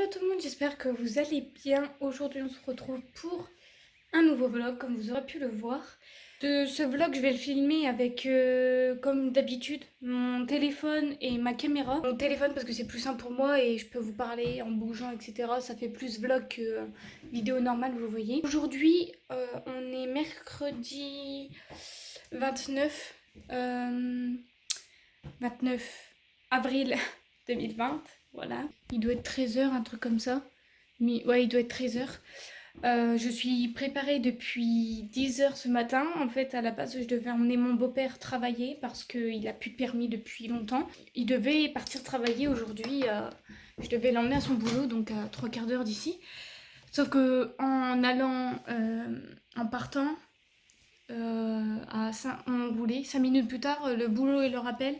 tout le monde, j'espère que vous allez bien. Aujourd'hui on se retrouve pour un nouveau vlog comme vous aurez pu le voir. Ce vlog je vais le filmer avec comme d'habitude mon téléphone et ma caméra. Mon téléphone parce que c'est plus simple pour moi et je peux vous parler en bougeant etc. Ça fait plus vlog que vidéo normale vous voyez. Aujourd'hui on est mercredi 29 avril 2020. Voilà. Il doit être 13 h, un truc comme ça. Mais ouais, il doit être 13 h. Je suis préparée depuis 10 h ce matin. En fait, à la base, je devais emmener mon beau-père travailler parce qu'il a plus de permis depuis longtemps. Il devait partir travailler aujourd'hui. Je devais l'emmener à son boulot, donc à 3/4 d'heure d'ici. Sauf que en partant, on roulait 5 minutes plus tard, le boulot et le rappel.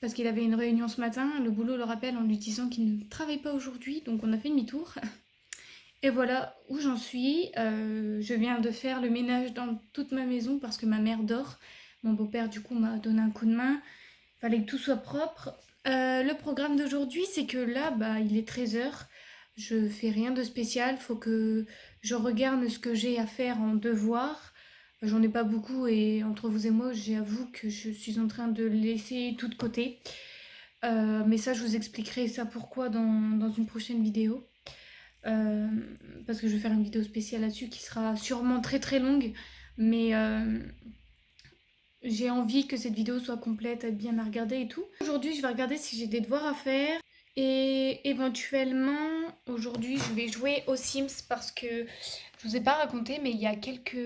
Parce qu'il avait une réunion ce matin, le boulot le rappelle en lui disant qu'il ne travaille pas aujourd'hui, donc on a fait demi-tour. Et voilà où j'en suis. Je viens de faire le ménage dans toute ma maison parce que ma mère dort. Mon beau-père du coup m'a donné un coup de main. Il fallait que tout soit propre. Le programme d'aujourd'hui, c'est que là, il est 13 h. Je fais rien de spécial. Faut que je regarde ce que j'ai à faire en devoir. J'en ai pas beaucoup et entre vous et moi, j'avoue que je suis en train de laisser tout de côté. Mais ça, je vous expliquerai ça pourquoi dans une prochaine vidéo. Parce que je vais faire une vidéo spéciale là-dessus qui sera sûrement très très longue. Mais j'ai envie que cette vidéo soit complète, bien à regarder et tout. Aujourd'hui, je vais regarder si j'ai des devoirs à faire. Et éventuellement, aujourd'hui, je vais jouer aux Sims parce que je vous ai pas raconté, mais il y a quelques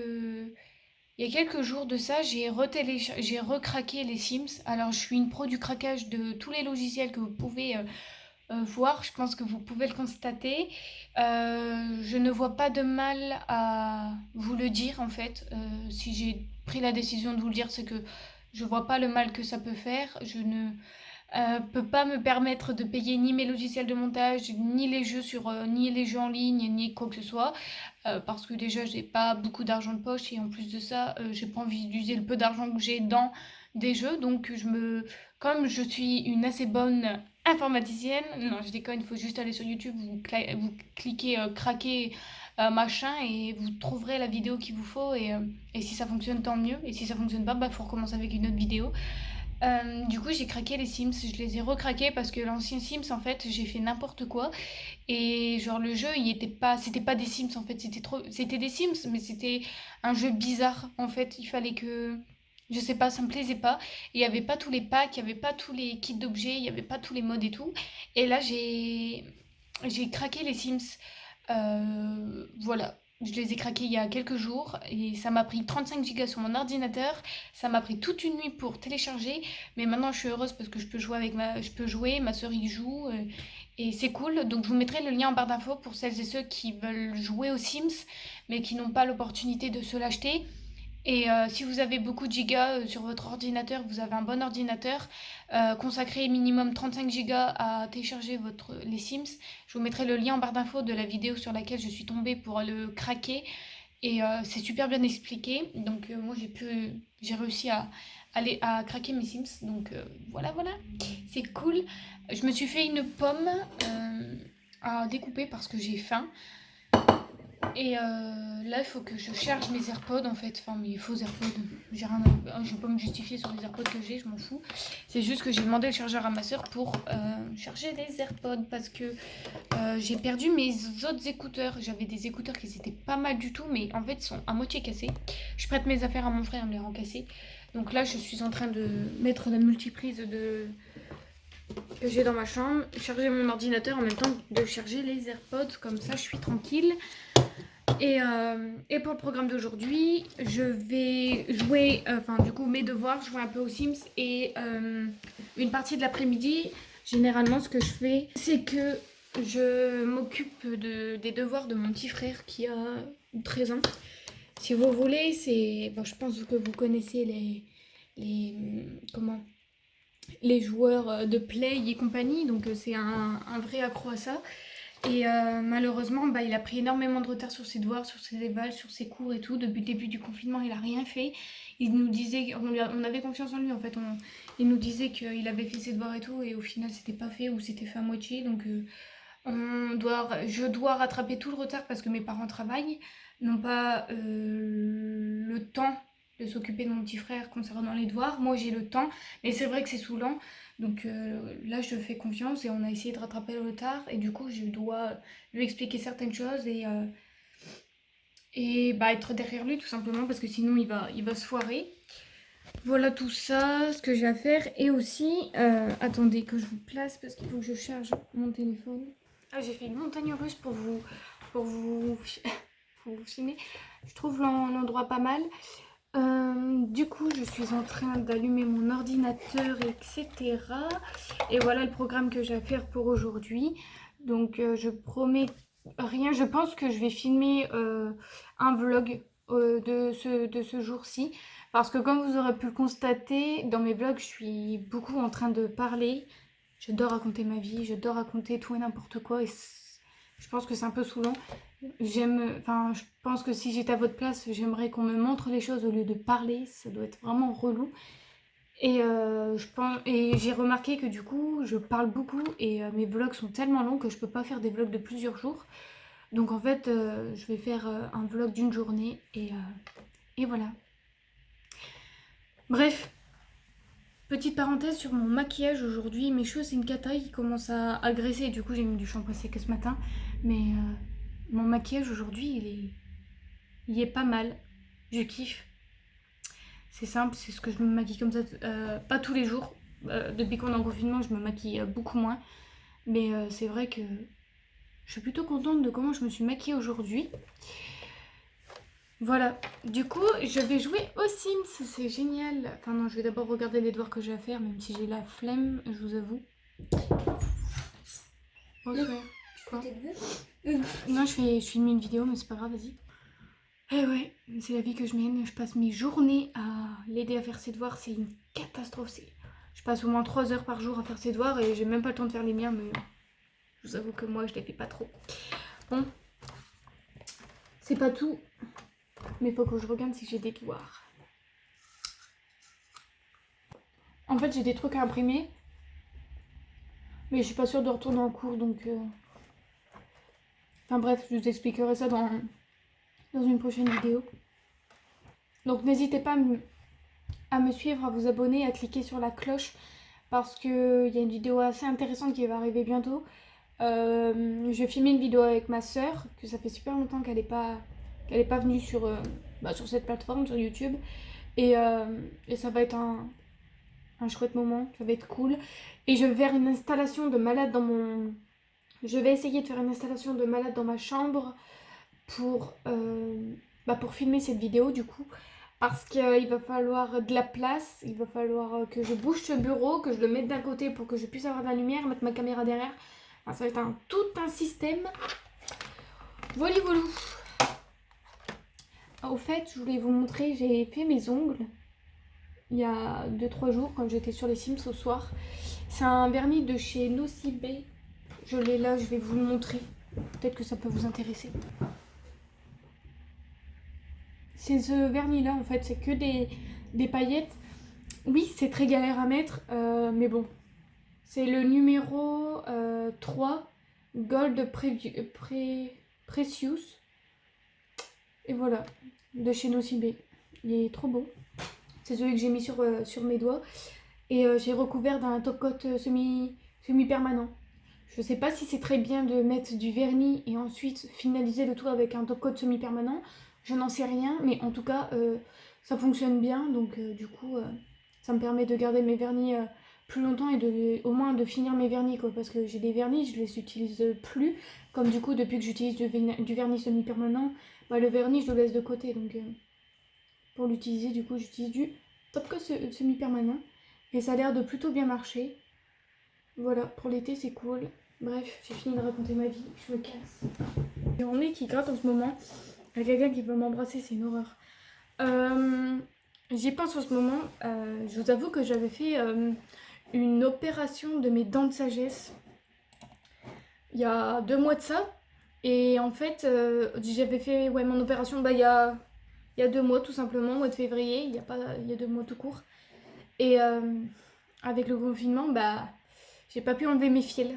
jours de ça, j'ai recraqué les Sims. Alors, je suis une pro du craquage de tous les logiciels que vous pouvez voir. Je pense que vous pouvez le constater. Je ne vois pas de mal à vous le dire, en fait. Si j'ai pris la décision de vous le dire, c'est que je vois pas le mal que ça peut faire. Je ne peut pas me permettre de payer ni mes logiciels de montage, ni les jeux en ligne, ni quoi que ce soit, parce que déjà j'ai pas beaucoup d'argent de poche et en plus de ça, j'ai pas envie d'user le peu d'argent que j'ai dans des jeux, donc comme je suis une assez bonne informaticienne, non je déconne, il faut juste aller sur YouTube, vous cliquez craquer machin et vous trouverez la vidéo qu'il vous faut et si ça fonctionne tant mieux et si ça fonctionne pas, faut recommencer avec une autre vidéo. Du coup, j'ai craqué les Sims, je les ai recraqués parce que l'ancien Sims, en fait, j'ai fait n'importe quoi. Et genre, le jeu, c'était pas des Sims, en fait, c'était des Sims, mais c'était un jeu bizarre, en fait. Il fallait que, je sais pas, ça me plaisait pas. Et il y avait pas tous les packs, il y avait pas tous les kits d'objets, il y avait pas tous les modes et tout. Et là, j'ai craqué les Sims. Voilà. Je les ai craqués il y a quelques jours et ça m'a pris 35 gigas sur mon ordinateur. Ça m'a pris toute une nuit pour télécharger, mais maintenant je suis heureuse parce que je peux jouer, ma soeur y joue et c'est cool. Donc je vous mettrai le lien en barre d'infos pour celles et ceux qui veulent jouer aux Sims mais qui n'ont pas l'opportunité de se l'acheter. Et si vous avez beaucoup de gigas sur votre ordinateur, vous avez un bon ordinateur, consacrez minimum 35 gigas à télécharger les Sims. Je vous mettrai le lien en barre d'infos de la vidéo sur laquelle je suis tombée pour le craquer. Et c'est super bien expliqué. Donc moi j'ai réussi à craquer mes Sims. Donc voilà, c'est cool. Je me suis fait une pomme à découper parce que j'ai faim. Et là, il faut que je charge mes AirPods en fait, enfin mes faux AirPods. Je vais pas me justifier sur les AirPods que j'ai, je m'en fous. C'est juste que j'ai demandé le chargeur à ma soeur pour charger les AirPods parce que j'ai perdu mes autres écouteurs. J'avais des écouteurs qui étaient pas mal du tout, mais en fait ils sont à moitié cassés. Je prête mes affaires à mon frère, me les rend cassés. Donc là, je suis en train de mettre la multiprise que j'ai dans ma chambre, charger mon ordinateur en même temps de charger les AirPods, comme ça je suis tranquille. Et pour le programme d'aujourd'hui, je vais jouer, du coup mes devoirs, jouer un peu aux Sims et une partie de l'après-midi. Généralement, ce que je fais, c'est que je m'occupe des devoirs de mon petit frère qui a 13 ans. Si vous voulez, je pense que vous connaissez les joueurs de Play et compagnie, donc c'est un vrai accro à ça. Et malheureusement, il a pris énormément de retard sur ses devoirs, sur ses évals, sur ses cours et tout. Depuis le début du confinement, il a rien fait. Il nous disait, on avait confiance en lui en fait. Il nous disait qu'il avait fait ses devoirs et tout, et au final, c'était pas fait ou c'était fait à moitié. Donc Je dois rattraper tout le retard parce que mes parents travaillent, n'ont pas le temps de s'occuper de mon petit frère concernant les devoirs. Moi, j'ai le temps, mais c'est vrai que c'est saoulant. Donc là, je fais confiance et on a essayé de rattraper le retard. Et du coup, je dois lui expliquer certaines choses et bah, être derrière lui tout simplement parce que sinon, il va se foirer. Voilà tout ça, ce que j'ai à faire. Et aussi, attendez que je vous place parce qu'il faut que je charge mon téléphone. Ah, j'ai fait une montagne russe pour vous, pour vous filmer. Je trouve l'endroit pas mal. Du coup, je suis en train d'allumer mon ordinateur, etc. Et voilà le programme que j'ai à faire pour aujourd'hui. Donc, je promets rien. Je pense que je vais filmer un vlog de ce jour-ci. Parce que comme vous aurez pu le constater, dans mes vlogs, je suis beaucoup en train de parler. J'adore raconter ma vie, j'adore raconter tout et n'importe quoi. Et je pense que c'est un peu saoulant. Je pense que si j'étais à votre place, j'aimerais qu'on me montre les choses au lieu de parler. Ça doit être vraiment relou. Et j'ai remarqué que du coup, je parle beaucoup et mes vlogs sont tellement longs que je peux pas faire des vlogs de plusieurs jours. Donc en fait, je vais faire un vlog d'une journée et voilà. Bref, petite parenthèse sur mon maquillage aujourd'hui. Mes cheveux, c'est une cata, ils commencent à agresser. Du coup, j'ai mis du shampoing sec ce matin. Mais mon maquillage aujourd'hui, il est pas mal. Je kiffe. C'est simple, c'est ce que je me maquille comme ça, pas tous les jours. Depuis qu'on est en confinement, je me maquille beaucoup moins. Mais c'est vrai que je suis plutôt contente de comment je me suis maquillée aujourd'hui. Voilà, du coup, je vais jouer aux Sims, c'est génial. Enfin non, je vais d'abord regarder les devoirs que j'ai à faire, même si j'ai la flemme, je vous avoue. Bonsoir. Quoi Non, je filme une vidéo, mais c'est pas grave, vas-y. Eh ouais, c'est la vie que je mène. Je passe mes journées à l'aider à faire ses devoirs. C'est une catastrophe. Je passe au moins 3 heures par jour à faire ses devoirs et j'ai même pas le temps de faire les miens, mais je vous avoue que moi, je les fais pas trop. Bon, c'est pas tout, mais faut que je regarde si j'ai des devoirs. En fait, j'ai des trucs à imprimer, mais je suis pas sûre de retourner en cours, donc... Enfin bref, je vous expliquerai ça dans une prochaine vidéo. Donc n'hésitez pas à me suivre, à vous abonner, à cliquer sur la cloche parce qu'il y a une vidéo assez intéressante qui va arriver bientôt. Je vais filmer une vidéo avec ma soeur, que ça fait super longtemps qu'elle n'est pas venue sur cette plateforme, sur YouTube. Et ça va être un chouette moment, ça va être cool. Et je vais faire une installation de malade dans mon... Je vais essayer de faire une installation de malade dans ma chambre pour filmer cette vidéo du coup. Parce qu'il va falloir de la place, il va falloir que je bouge ce bureau, que je le mette d'un côté pour que je puisse avoir de la lumière, mettre ma caméra derrière. Enfin, ça va être tout un système. Voilà, voilà. Au fait, je voulais vous montrer, j'ai fait mes ongles il y a 2-3 jours quand j'étais sur les Sims au soir. C'est un vernis de chez Nocibé. Je l'ai là, je vais vous le montrer. Peut-être que ça peut vous intéresser. C'est ce vernis là en fait, c'est que des paillettes. Oui, c'est très galère à mettre, mais bon. C'est le numéro 3, Gold Precious. Et voilà, de chez Nocibé. Il est trop beau. C'est celui que j'ai mis sur mes doigts. Et j'ai recouvert d'un top coat semi-permanent. Je sais pas si c'est très bien de mettre du vernis et ensuite finaliser le tout avec un top coat semi-permanent. Je n'en sais rien, mais en tout cas, ça fonctionne bien. Donc du coup, ça me permet de garder mes vernis plus longtemps et au moins de finir mes vernis, quoi. Parce que j'ai des vernis, je les utilise plus. Comme du coup, depuis que j'utilise du vernis semi-permanent, le vernis, je le laisse de côté. Donc pour l'utiliser, du coup, j'utilise du top coat semi-permanent. Et ça a l'air de plutôt bien marcher. Voilà, pour l'été, c'est cool. Bref, j'ai fini de raconter ma vie, je me casse. J'ai mon nez qui gratte en ce moment. Il y a quelqu'un qui veut m'embrasser, c'est une horreur. J'y pense en ce moment. Je vous avoue que j'avais fait une opération de mes dents de sagesse il y a 2 mois de ça. Et en fait, j'avais fait mon opération il y a 2 mois tout simplement, au mois de février. Il y a 2 mois tout court. Et avec le confinement, j'ai pas pu enlever mes fils.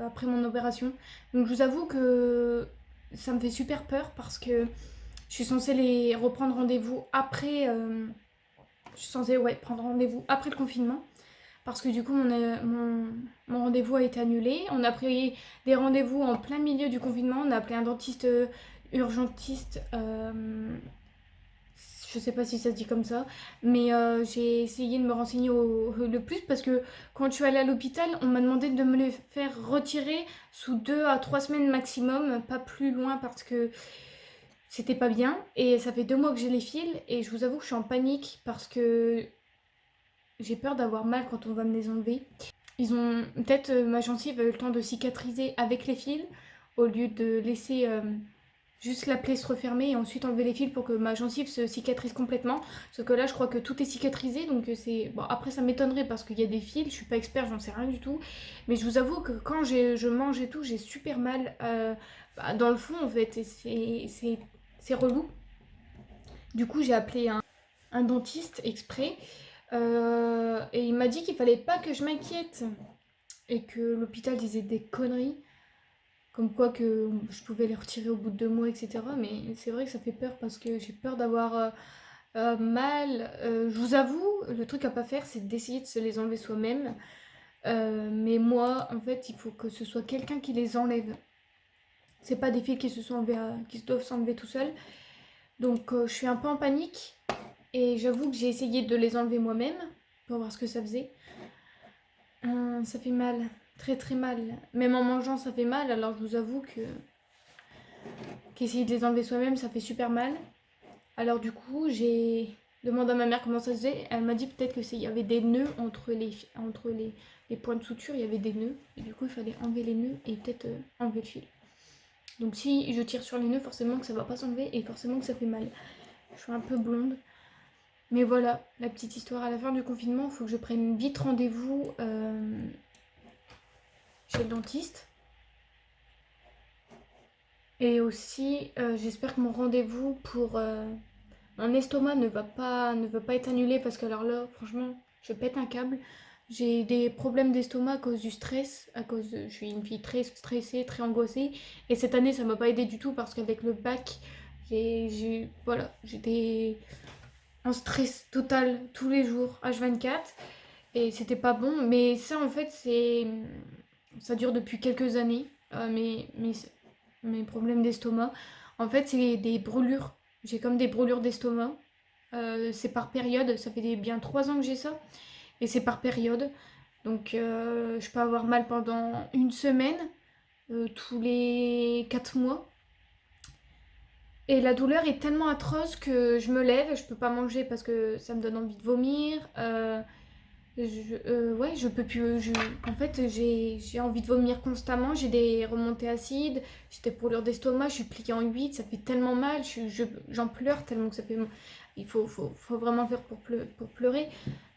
après mon opération. Donc je vous avoue que ça me fait super peur parce que je suis censée les reprendre rendez-vous après. Je suis censée prendre rendez-vous après le confinement. Parce que du coup, mon rendez-vous a été annulé. On a pris des rendez-vous en plein milieu du confinement. On a appelé un dentiste urgentiste. Je sais pas si ça se dit comme ça. Mais j'ai essayé de me renseigner le plus parce que quand je suis allée à l'hôpital, on m'a demandé de me les faire retirer sous 2 à 3 semaines maximum. Pas plus loin parce que c'était pas bien. Et ça fait 2 mois que j'ai les fils. Et je vous avoue que je suis en panique parce que j'ai peur d'avoir mal quand on va me les enlever. Ils ont peut-être ma gencive a eu le temps de cicatriser avec les fils au lieu de laisser juste la plaie se refermer et ensuite enlever les fils pour que ma gencive se cicatrise complètement. Sauf que là, je crois que tout est cicatrisé, donc c'est bon. Après, ça m'étonnerait parce qu'il y a des fils. Je suis pas expert, j'en sais rien du tout. Mais je vous avoue que quand je mange et tout, j'ai super mal dans le fond en fait. Et c'est relou. Du coup, j'ai appelé un dentiste exprès. Et il m'a dit qu'il fallait pas que je m'inquiète et que l'hôpital disait des conneries, comme quoi que je pouvais les retirer au bout de 2 mois, etc. Mais c'est vrai que ça fait peur parce que j'ai peur d'avoir mal. Je vous avoue, le truc à pas faire, c'est d'essayer de se les enlever soi-même. Mais moi, en fait, il faut que ce soit quelqu'un qui les enlève. C'est pas des fils qui se sont enlevés qui doivent s'enlever tout seuls. Donc je suis un peu en panique. Et j'avoue que j'ai essayé de les enlever moi-même pour voir ce que ça faisait. Ça fait mal, très très mal. Même en mangeant, ça fait mal. Alors je vous avoue que qu'essayer de les enlever soi-même, ça fait super mal. Alors du coup, j'ai demandé à ma mère comment ça se faisait. Elle m'a dit peut-être que y avait des nœuds entre les points de suture, il y avait des nœuds. Et du coup, il fallait enlever les nœuds et peut-être enlever le fil. Donc si je tire sur les nœuds, forcément que ça va pas s'enlever et forcément que ça fait mal. Je suis un peu blonde. Mais voilà, la petite histoire. À la fin du confinement, il faut que je prenne vite rendez-vous chez le dentiste. Et aussi, j'espère que mon rendez-vous pour mon estomac ne va pas être annulé parce que alors là, franchement, je pète un câble. J'ai des problèmes d'estomac à cause du stress, je suis une fille très stressée, très angoissée. Et cette année, ça m'a pas aidé du tout parce qu'avec le bac, voilà, j'étais en stress total tous les jours, H24. Et c'était pas bon. Mais ça, en fait, ça dure depuis quelques années. Mes problèmes d'estomac. En fait, c'est des brûlures. J'ai comme des brûlures d'estomac. C'est par période. Ça fait bien 3 ans que j'ai ça. Et c'est par période. Donc, je peux avoir mal pendant une semaine, tous les 4 mois. Et la douleur est tellement atroce que je me lève, je peux pas manger parce que ça me donne envie de vomir. Ouais, je peux plus. En fait, j'ai envie de vomir constamment. J'ai des remontées acides, j'ai des brûlures d'estomac, je suis pliée en 8, ça fait tellement mal. J'en pleure tellement que ça fait. Il faut vraiment faire pour pleurer.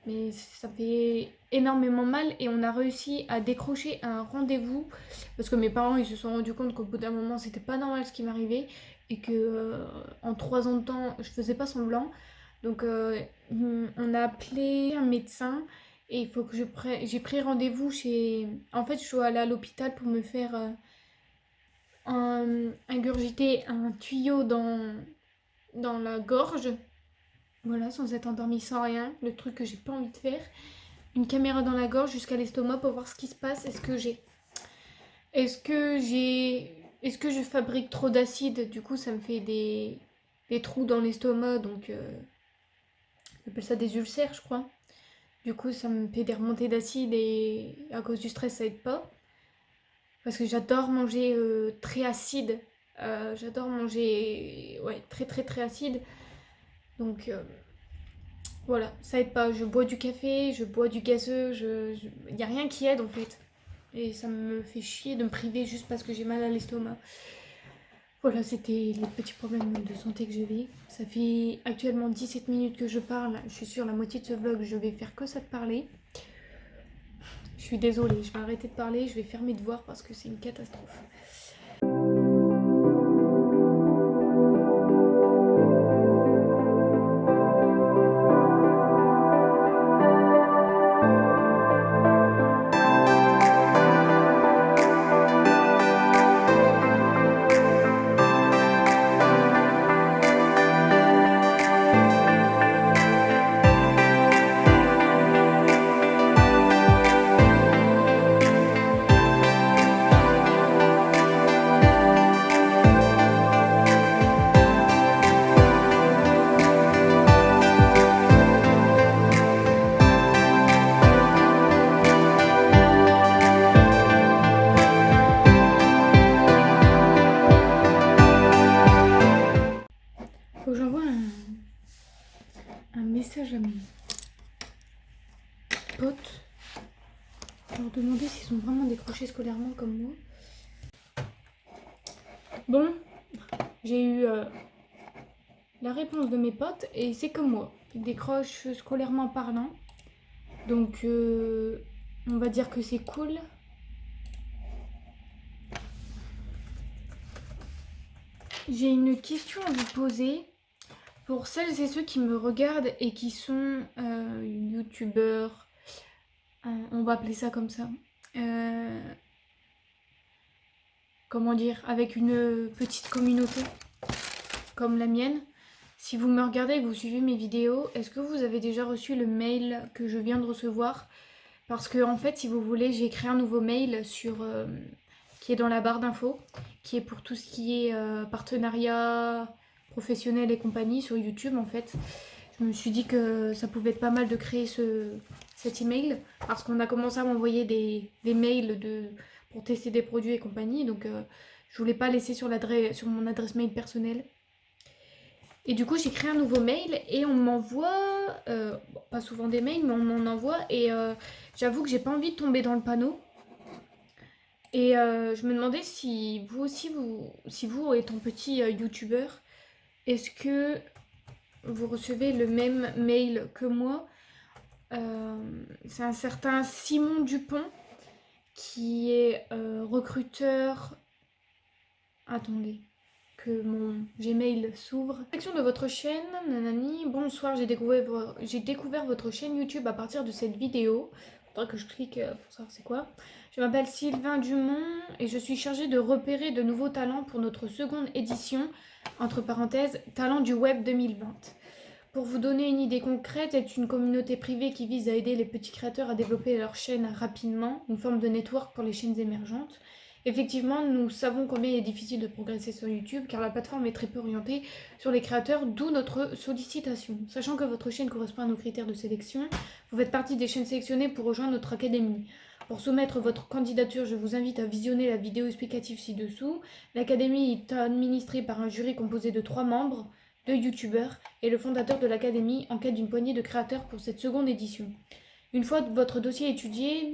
Mais ça fait énormément mal et on a réussi à décrocher un rendez-vous parce que mes parents ils se sont rendus compte qu'au bout d'un moment c'était pas normal ce qui m'arrivait et que en 3 ans de temps je faisais pas semblant. Donc on a appelé un médecin et il faut que j'ai pris rendez-vous chez. En fait, je suis allée à l'hôpital pour me faire ingurgiter un tuyau dans la gorge. Voilà, sans être endormie, sans rien. Le truc que j'ai pas envie de faire. Une caméra dans la gorge jusqu'à l'estomac pour voir ce qui se passe. Est-ce que je fabrique trop d'acide? Du coup, ça me fait des trous dans l'estomac. Donc, on appelle ça des ulcères, je crois. Du coup, ça me fait des remontées d'acide et à cause du stress, ça aide pas. Parce que j'adore manger très acide. J'adore manger très très très acide. Donc voilà, ça aide pas. Je bois du café, je bois du gazeux, il n'y a rien qui aide en fait. Et ça me fait chier de me priver juste parce que j'ai mal à l'estomac. Voilà, c'était les petits problèmes de santé que j'avais. Ça fait actuellement 17 minutes que je parle. Je suis sûre la moitié de ce vlog, je vais faire que ça de parler. Je suis désolée, je vais arrêter de parler, je vais faire mes devoirs parce que c'est une catastrophe. décroché scolairement comme moi. Bon, j'ai eu la réponse de mes potes et c'est comme moi. Ils décrochent scolairement parlant. Donc, on va dire que c'est cool. J'ai une question à vous poser. Pour celles et ceux qui me regardent et qui sont youtubeurs, on va appeler ça comme ça. Comment dire, avec une petite communauté comme la mienne. Si vous me regardez et que vous suivez mes vidéos, est-ce que vous avez déjà reçu le mail que je viens de recevoir? Parce que en fait, si vous voulez, j'ai créé un nouveau mail qui est dans la barre d'infos, qui est pour tout ce qui est partenariat professionnel et compagnie sur YouTube en fait. Je me suis dit que ça pouvait être pas mal de créer cet email parce qu'on a commencé à m'envoyer des mails pour tester des produits et compagnie. Donc je voulais pas laisser sur mon adresse mail personnelle. Et du coup, j'ai créé un nouveau mail et on m'envoie, pas souvent des mails, mais on m'en envoie. Et j'avoue que j'ai pas envie de tomber dans le panneau. Et je me demandais si vous aussi, si vous étant petit youtubeur, est-ce que vous recevez le même mail que moi? C'est un certain Simon Dupont qui est recruteur. Attendez. Que mon Gmail s'ouvre. Section de votre chaîne, nanani. Bonsoir, j'ai découvert votre chaîne YouTube à partir de cette vidéo. Faudra que je clique pour savoir c'est quoi. Je m'appelle Sylvain Dumont et je suis chargée de repérer de nouveaux talents pour notre seconde édition, entre parenthèses, Talents du Web 2020. Pour vous donner une idée concrète, c'est une communauté privée qui vise à aider les petits créateurs à développer leur chaîne rapidement, une forme de network pour les chaînes émergentes. Effectivement, nous savons combien il est difficile de progresser sur YouTube car la plateforme est très peu orientée sur les créateurs, d'où notre sollicitation. Sachant que votre chaîne correspond à nos critères de sélection, vous faites partie des chaînes sélectionnées pour rejoindre notre académie. Pour soumettre votre candidature, je vous invite à visionner la vidéo explicative ci-dessous. L'académie est administrée par un jury composé de 3 membres, 2 youtubeurs et le fondateur de l'académie en quête d'une poignée de créateurs pour cette seconde édition. Une fois votre dossier étudié,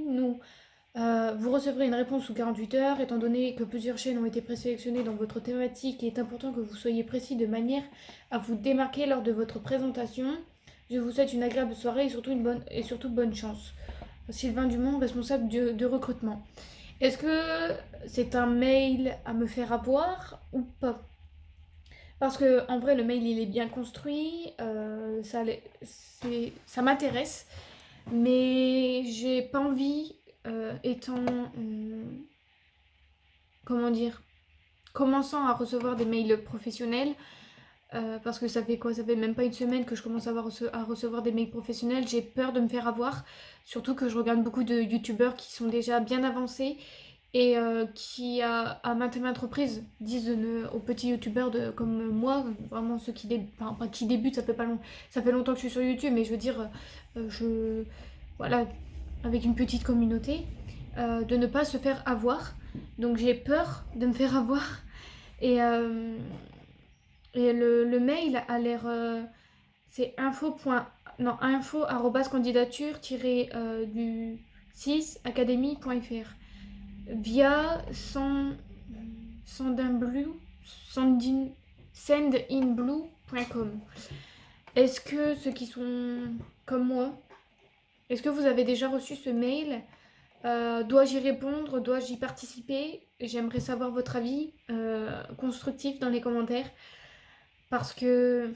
vous recevrez une réponse sous 48 heures. Étant donné que plusieurs chaînes ont été présélectionnées dans votre thématique, il est important que vous soyez précis de manière à vous démarquer lors de votre présentation. Je vous souhaite une agréable soirée et surtout bonne chance. Sylvain Dumont, responsable de recrutement. Est-ce que c'est un mail à me faire avoir ou pas? Parce que en vrai, le mail il est bien construit, ça m'intéresse, mais j'ai pas envie, comment dire, commençant à recevoir des mails professionnels, parce que ça fait quoi? Ça fait même pas une semaine que je commence à recevoir des mails professionnels. J'ai peur de me faire avoir, surtout que je regarde beaucoup de youtubeurs qui sont déjà bien avancés et qui à maintes reprises disent aux petits youtubeurs comme moi, vraiment ceux qui débutent, enfin pas qui débutent, ça fait longtemps que je suis sur YouTube, mais je veux dire, voilà, avec une petite communauté, de ne pas se faire avoir. Donc j'ai peur de me faire avoir et le mail a l'air, c'est info.candidature-du6academy.fr via sendinblue.com. Est-ce que ceux qui sont comme moi, est-ce que vous avez déjà reçu ce mail? Dois-je y répondre? Dois-je y participer? J'aimerais savoir votre avis constructif dans les commentaires parce que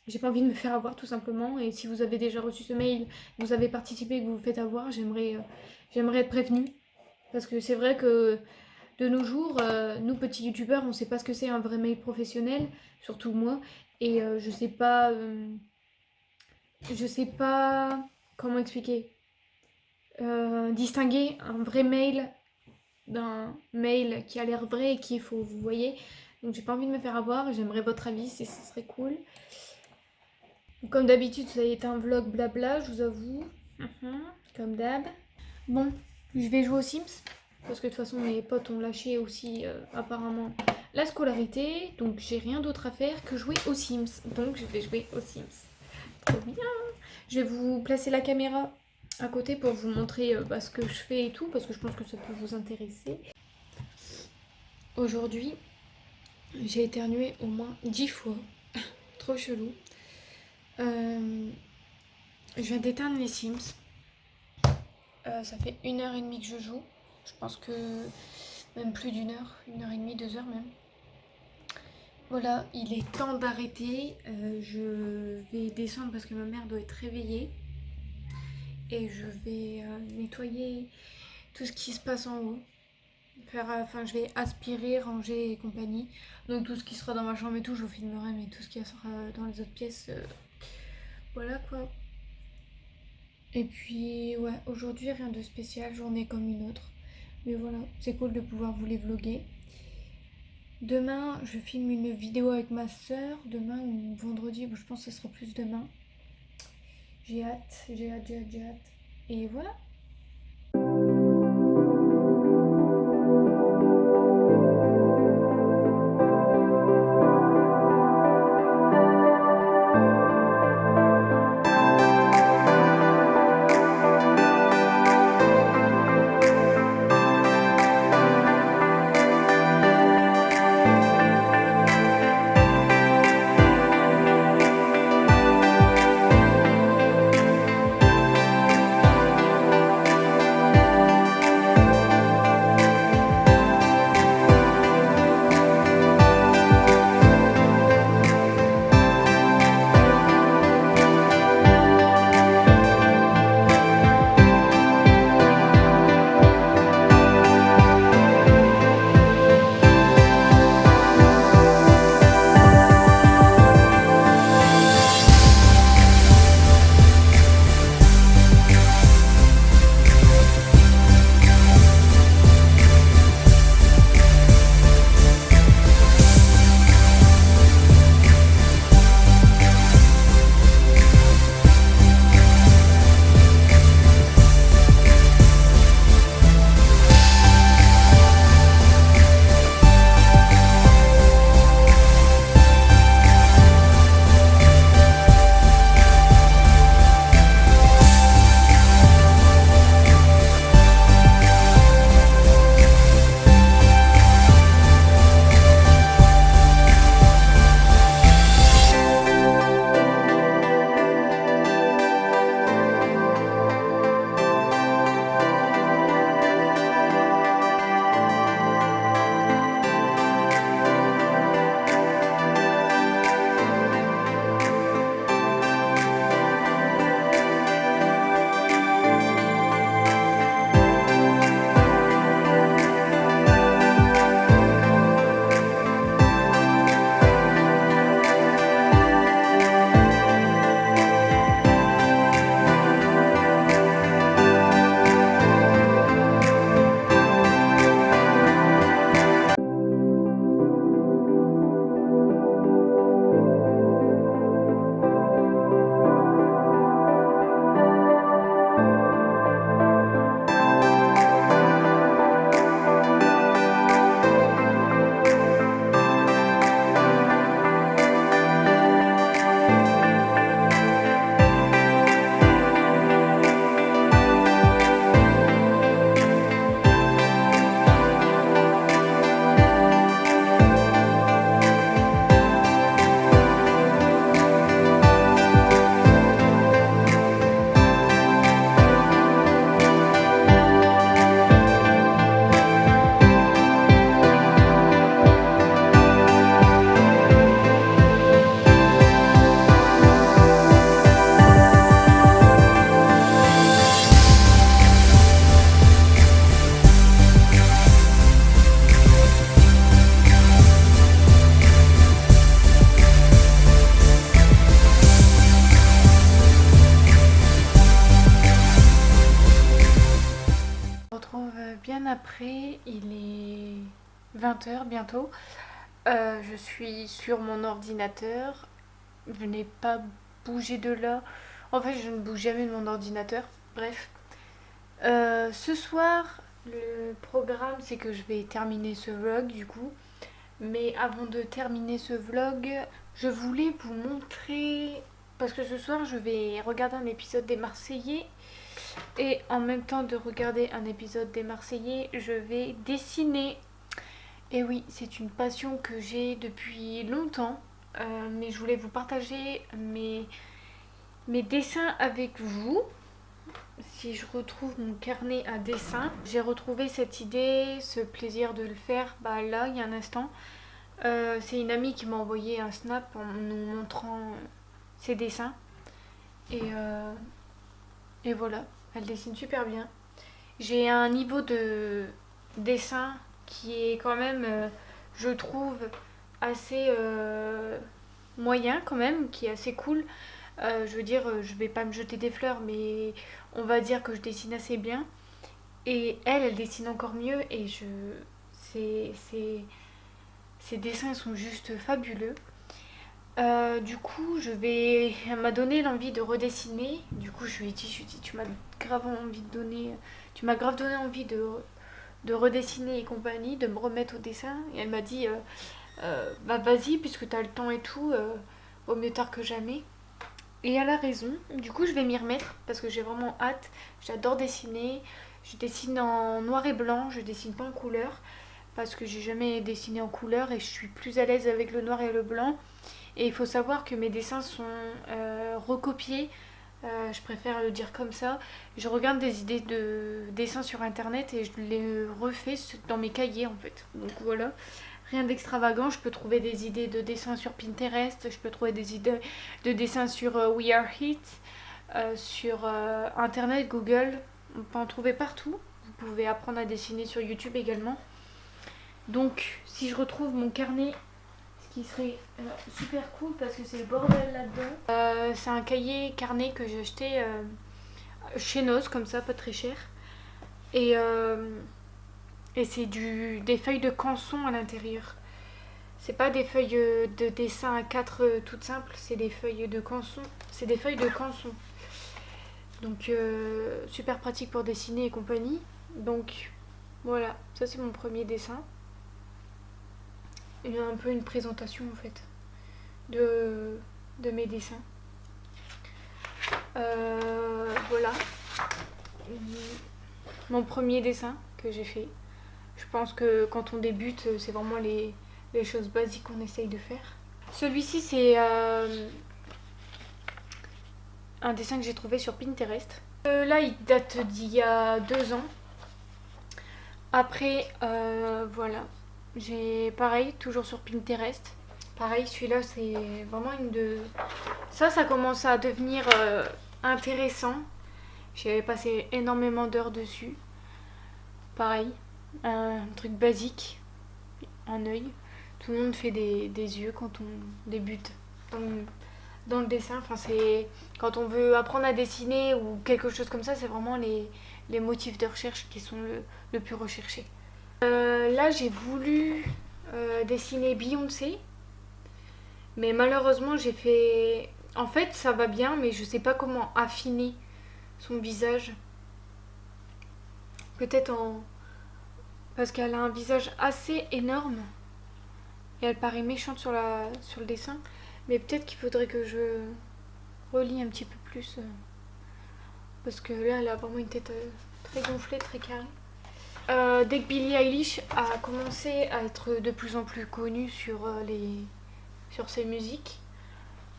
j'ai pas envie de me faire avoir tout simplement. Et si vous avez déjà reçu ce mail, vous avez participé et que vous vous faites avoir, j'aimerais être prévenue. Parce que c'est vrai que de nos jours, nous petits youtubeurs, on sait pas ce que c'est un vrai mail professionnel, surtout moi. Et je sais pas comment expliquer. Distinguer un vrai mail d'un mail qui a l'air vrai et qui est faux, vous voyez. Donc j'ai pas envie de me faire avoir, j'aimerais votre avis, ce serait cool. Comme d'habitude, ça a été un vlog blabla, je vous avoue. Comme d'hab. Bon, je vais jouer aux Sims. Parce que de toute façon, mes potes ont lâché aussi, apparemment, la scolarité. Donc, j'ai rien d'autre à faire que jouer aux Sims. Donc, je vais jouer aux Sims. Trop bien. Je vais vous placer la caméra à côté pour vous montrer ce que je fais et tout, parce que je pense que ça peut vous intéresser. Aujourd'hui, j'ai éternué au moins 10 fois. Trop chelou. Je viens d'éteindre les Sims. Ça fait 1h30 que je joue. Je pense que même plus d'une heure, 1h30, 2 heures même. Voilà, il est temps d'arrêter. Je vais descendre parce que ma mère doit être réveillée. Et je vais nettoyer tout ce qui se passe en haut. Je vais aspirer, ranger et compagnie. Donc tout ce qui sera dans ma chambre et tout, je vous filmerai, mais tout ce qui sera dans les autres pièces, voilà quoi. Et puis ouais, aujourd'hui rien de spécial, journée comme une autre. Mais voilà, c'est cool de pouvoir vous les vlogger. Demain, je filme une vidéo avec ma soeur. Demain ou vendredi, je pense que ce sera plus demain. J'ai hâte, j'ai hâte, j'ai hâte, j'ai hâte. Et voilà. Bien après, il est 20h bientôt. Je suis sur mon ordinateur. Je n'ai pas bougé de là. En fait, je ne bouge jamais de mon ordinateur. Bref. Ce soir, le programme, c'est que je vais terminer ce vlog du coup. Mais avant de terminer ce vlog, je voulais vous montrer... Parce que ce soir, je vais regarder un épisode des Marseillais. Et en même temps de regarder un épisode des Marseillais, je vais dessiner. Et oui, c'est une passion que j'ai depuis longtemps. Mais je voulais vous partager mes dessins avec vous. Si je retrouve mon carnet à dessin, j'ai retrouvé cette idée, ce plaisir de le faire, bah là, il y a un instant. C'est une amie qui m'a envoyé un snap en nous montrant ses dessins. Et, euh, et voilà, elle dessine super bien. J'ai un niveau de dessin qui est quand même, je trouve, assez moyen quand même, qui est assez cool. Je veux dire, je vais pas me jeter des fleurs, mais on va dire que je dessine assez bien. Et elle dessine encore mieux et ses dessins sont juste fabuleux. Du coup, elle m'a donné l'envie de redessiner. Du coup, je lui ai dit, tu m'as grave donné envie de redessiner et compagnie, de me remettre au dessin. Et elle m'a dit, bah vas-y, puisque t'as le temps et tout, vaut mieux tard que jamais. Et elle a raison. Du coup, je vais m'y remettre parce que j'ai vraiment hâte. J'adore dessiner. Je dessine en noir et blanc, je dessine pas en couleur parce que j'ai jamais dessiné en couleur et je suis plus à l'aise avec le noir et le blanc. Et il faut savoir que mes dessins sont recopiés. Je préfère le dire comme ça. Je regarde des idées de dessins sur internet et je les refais dans mes cahiers en fait. Donc voilà, rien d'extravagant. Je peux trouver des idées de dessins sur Pinterest, je peux trouver des idées de dessins sur We Are Hit, sur internet, Google. On peut en trouver partout. Vous pouvez apprendre à dessiner sur YouTube également. Donc si je retrouve mon carnet, ce qui serait super cool parce que c'est le bordel là-dedans. C'est un cahier carnet que j'ai acheté chez Noz, comme ça, pas très cher. Et, et c'est des feuilles de canson à l'intérieur. C'est pas des feuilles de dessin à 4 toutes simples, c'est des feuilles de canson. C'est des feuilles de canson. Donc super pratique pour dessiner et compagnie. Donc voilà, ça c'est mon premier dessin. Il y a un peu une présentation en fait de mes dessins. Voilà. Mon premier dessin que j'ai fait. Je pense que quand on débute, c'est vraiment les choses basiques qu'on essaye de faire. Celui-ci, c'est un dessin que j'ai trouvé sur Pinterest. Là, il date d'il y a 2 ans. Après, voilà. J'ai pareil, toujours sur Pinterest. Pareil, celui-là, c'est vraiment une de... Ça commence à devenir intéressant. J'avais passé énormément d'heures dessus. Pareil, un truc basique, un œil. Tout le monde fait des yeux quand on débute dans le dessin. Enfin, c'est quand on veut apprendre à dessiner ou quelque chose comme ça, c'est vraiment les motifs de recherche qui sont le plus recherchés. Là, j'ai voulu dessiner Beyoncé, mais malheureusement, j'ai fait. En fait, ça va bien, mais je sais pas comment affiner son visage. Peut-être en. Parce qu'elle a un visage assez énorme et elle paraît méchante sur le dessin. Mais peut-être qu'il faudrait que je relie un petit peu plus. Parce que là, elle a vraiment une tête très gonflée, très carrée. Dès que Billie Eilish a commencé à être de plus en plus connue sur ses musiques,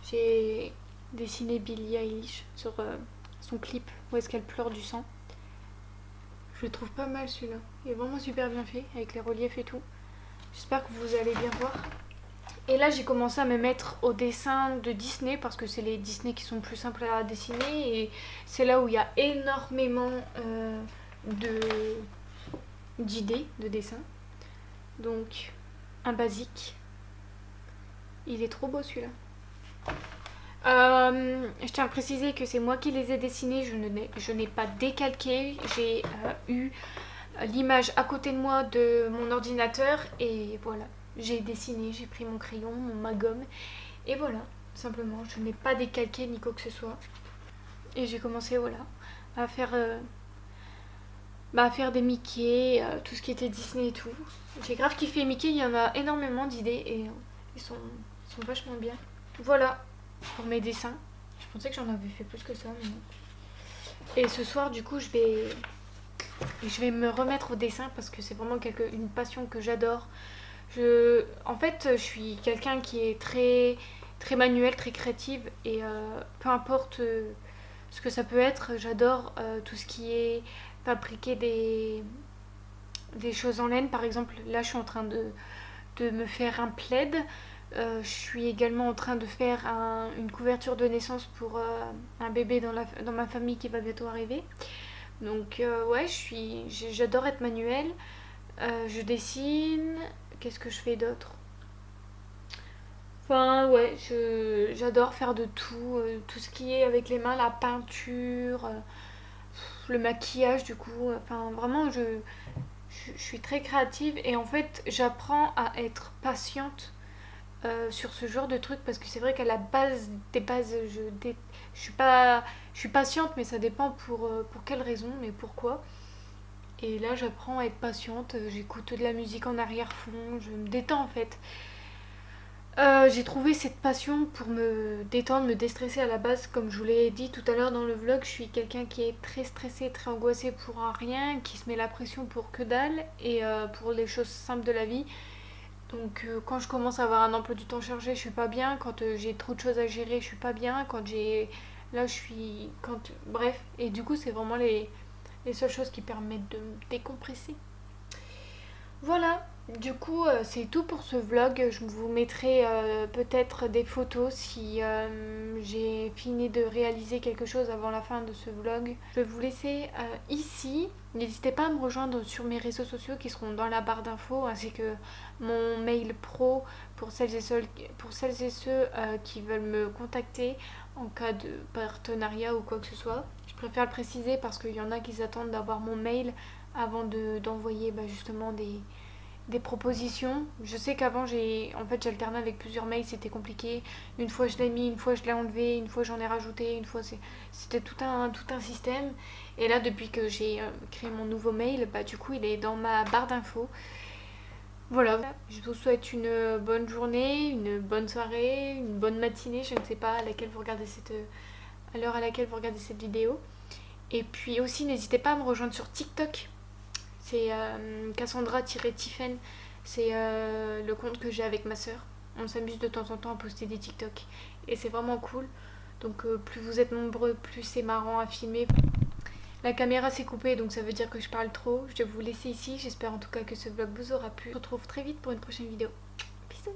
j'ai dessiné Billie Eilish sur son clip où est-ce qu'elle pleure du sang. Je le trouve pas mal celui-là. Il est vraiment super bien fait avec les reliefs et tout. J'espère que vous allez bien voir. Et là, j'ai commencé à me mettre au dessin de Disney parce que c'est les Disney qui sont plus simples à dessiner et c'est là où il y a énormément d'idées de dessin. Donc, un basique. Il est trop beau celui-là. Je tiens à préciser que c'est moi qui les ai dessinés, je n'ai pas décalqué, j'ai eu l'image à côté de moi de mon ordinateur et voilà, j'ai dessiné, j'ai pris mon crayon, ma gomme et voilà, simplement, je n'ai pas décalqué ni quoi que ce soit. Et j'ai commencé voilà, à faire, à faire des Mickey, tout ce qui était Disney et tout. J'ai grave kiffé Mickey, il y en a énormément d'idées et ils sont vachement bien. Voilà. Pour mes dessins. Je pensais que j'en avais fait plus que ça, mais non. Et ce soir, du coup, je vais me remettre au dessin parce que c'est vraiment une passion que j'adore. En fait, je suis quelqu'un qui est très, très manuel, très créative et peu importe ce que ça peut être, j'adore tout ce qui est fabriquer des choses en laine. Par exemple, là, je suis en train de me faire un plaid. Je suis également en train de faire une couverture de naissance pour un bébé dans ma famille qui va bientôt arriver. Donc ouais, j'adore être manuelle. Je dessine. Qu'est-ce que je fais d'autre? Enfin ouais, j'adore faire de tout. Tout ce qui est avec les mains, la peinture, le maquillage du coup. Enfin vraiment, je suis très créative et en fait j'apprends à être patiente sur ce genre de truc parce que c'est vrai qu'à la base des bases je suis pas je suis patiente mais ça dépend pour quelle raison mais pourquoi. Et là j'apprends à être patiente, j'écoute de la musique en arrière-fond, je me détends en fait. J'ai trouvé cette passion pour me détendre, me déstresser à la base. Comme je vous l'ai dit tout à l'heure dans le vlog, je suis quelqu'un qui est très stressé, très angoissé pour un rien, qui se met la pression pour que dalle et pour les choses simples de la vie. Donc quand je commence à avoir un emploi du temps chargé, je suis pas bien. Quand j'ai trop de choses à gérer, je suis pas bien. Quand j'ai... Là, je suis... Bref. Et du coup, c'est vraiment les seules choses qui permettent de me décompresser. Voilà, du coup c'est tout pour ce vlog. Je vous mettrai peut-être des photos si j'ai fini de réaliser quelque chose avant la fin de ce vlog. Je vais vous laisser ici. N'hésitez pas à me rejoindre sur mes réseaux sociaux qui seront dans la barre d'infos ainsi que mon mail pro pour celles et ceux qui veulent me contacter en cas de partenariat ou quoi que ce soit. Je préfère le préciser parce qu'il y en a qui s'attendent d'avoir mon mail avant d'envoyer justement des propositions. Je sais qu'avant j'alternais avec plusieurs mails, c'était compliqué. Une fois je l'ai mis, une fois je l'ai enlevé, une fois j'en ai rajouté, une fois c'était tout un système. Et là depuis que j'ai créé mon nouveau mail, du coup il est dans ma barre d'infos. Voilà, je vous souhaite une bonne journée, une bonne soirée, une bonne matinée, je ne sais pas à l'heure à laquelle vous regardez cette vidéo. Et puis aussi n'hésitez pas à me rejoindre sur TikTok. C'est Cassandra-Tiffen. C'est le compte que j'ai avec ma soeur. On s'amuse de temps en temps à poster des TikTok. Et c'est vraiment cool. Donc plus vous êtes nombreux, plus c'est marrant à filmer. La caméra s'est coupée, donc ça veut dire que je parle trop. Je vais vous laisser ici. J'espère en tout cas que ce vlog vous aura plu. On se retrouve très vite pour une prochaine vidéo. Bisous.